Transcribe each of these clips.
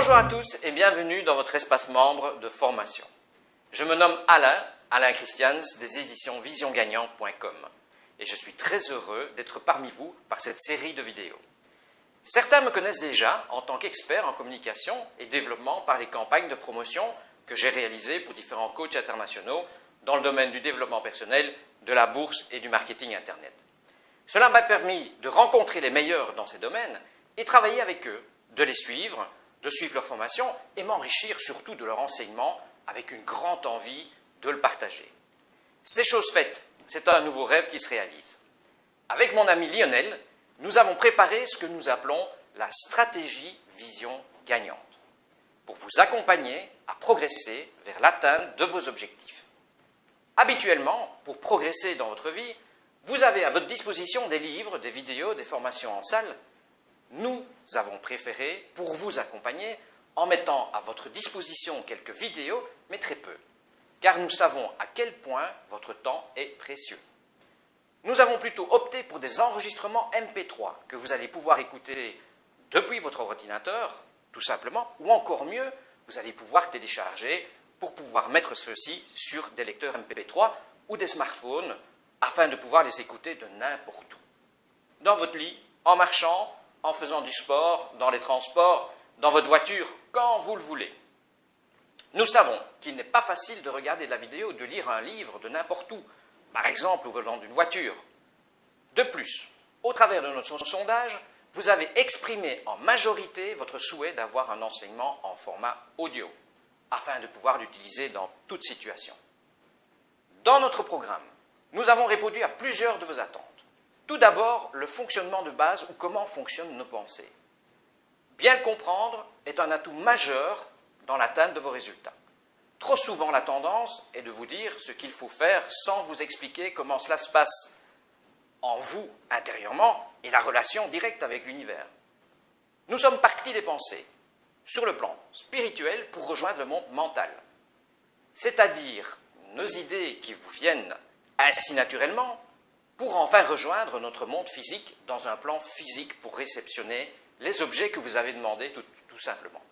Bonjour à tous et bienvenue dans votre espace membre de formation. Je me nomme Alain Christians des éditions visiongagnante.com et je suis très heureux d'être parmi vous par cette série de vidéos. Certains me connaissent déjà en tant qu'expert en communication et développement par les campagnes de promotion que j'ai réalisées pour différents coachs internationaux dans le domaine du développement personnel, de la bourse et du marketing Internet. Cela m'a permis de rencontrer les meilleurs dans ces domaines et travailler avec eux, de les suivre, de suivre leur formation et m'enrichir surtout de leur enseignement avec une grande envie de le partager. C'est chose faite, c'est un nouveau rêve qui se réalise. Avec mon ami Lionel, nous avons préparé ce que nous appelons la stratégie vision gagnante pour vous accompagner à progresser vers l'atteinte de vos objectifs. Habituellement, pour progresser dans votre vie, vous avez à votre disposition des livres, des vidéos, des formations en salle. Nous avons préféré, pour vous accompagner, en mettant à votre disposition quelques vidéos, mais très peu, car nous savons à quel point votre temps est précieux. Nous avons plutôt opté pour des enregistrements MP3 que vous allez pouvoir écouter depuis votre ordinateur, tout simplement, ou encore mieux, vous allez pouvoir télécharger pour pouvoir mettre ceux-ci sur des lecteurs MP3 ou des smartphones afin de pouvoir les écouter de n'importe où. Dans votre lit, en marchant, en faisant du sport, dans les transports, dans votre voiture, quand vous le voulez. Nous savons qu'il n'est pas facile de regarder de la vidéo ou de lire un livre de n'importe où, par exemple au volant d'une voiture. De plus, au travers de notre sondage, vous avez exprimé en majorité votre souhait d'avoir un enseignement en format audio, afin de pouvoir l'utiliser dans toute situation. Dans notre programme, nous avons répondu à plusieurs de vos attentes. Tout d'abord, le fonctionnement de base ou comment fonctionnent nos pensées. Bien le comprendre est un atout majeur dans l'atteinte de vos résultats. Trop souvent, la tendance est de vous dire ce qu'il faut faire sans vous expliquer comment cela se passe en vous, intérieurement, et la relation directe avec l'univers. Nous sommes partis des pensées, sur le plan spirituel, pour rejoindre le monde mental. C'est-à-dire nos idées qui vous viennent ainsi naturellement, pour enfin rejoindre notre monde physique dans un plan physique pour réceptionner les objets que vous avez demandés tout simplement.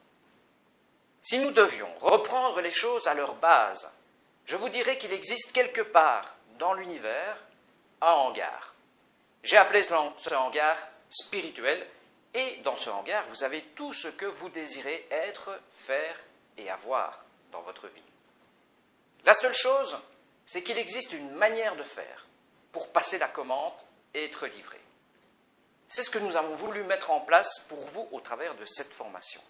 Si nous devions reprendre les choses à leur base, je vous dirais qu'il existe quelque part dans l'univers un hangar. J'ai appelé ce hangar spirituel et dans ce hangar, vous avez tout ce que vous désirez être, faire et avoir dans votre vie. La seule chose, c'est qu'il existe une manière de faire pour passer la commande et être livré. C'est ce que nous avons voulu mettre en place pour vous au travers de cette formation.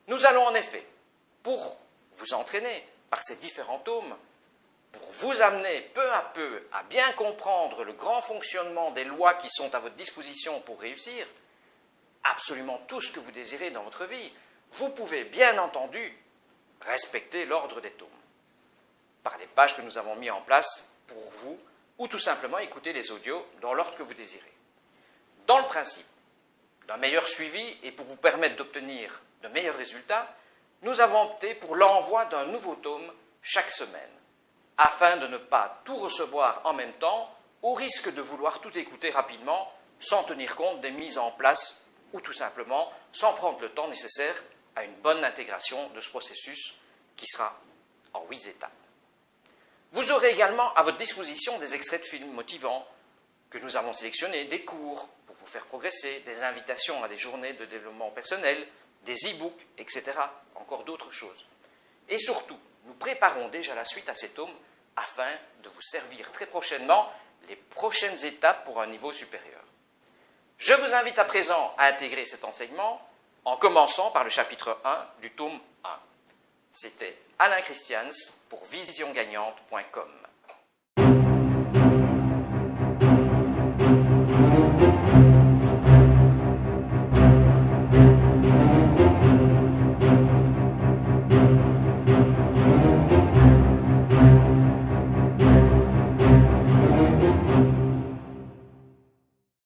Nous allons en effet, pour vous entraîner par ces différents tomes, pour vous amener peu à peu à bien comprendre le grand fonctionnement des lois qui sont à votre disposition pour réussir, absolument tout ce que vous désirez dans votre vie, vous pouvez bien entendu respecter l'ordre des tomes, par les pages que nous avons mis en place pour vous, ou tout simplement écouter les audios dans l'ordre que vous désirez. Dans le principe d'un meilleur suivi et pour vous permettre d'obtenir de meilleurs résultats, nous avons opté pour l'envoi d'un nouveau tome chaque semaine, afin de ne pas tout recevoir en même temps, au risque de vouloir tout écouter rapidement, sans tenir compte des mises en place, ou tout simplement sans prendre le temps nécessaire à une bonne intégration de ce processus qui sera en 8 étapes. Vous aurez également à votre disposition des extraits de films motivants que nous avons sélectionnés, des cours pour vous faire progresser, des invitations à des journées de développement personnel, des e-books, etc. Encore d'autres choses. Et surtout, nous préparons déjà la suite à ces tomes afin de vous servir très prochainement les prochaines étapes pour un niveau supérieur. Je vous invite à présent à intégrer cet enseignement en commençant par le chapitre 1 du tome 1. C'était Alain Christians pour visiongagnante.com.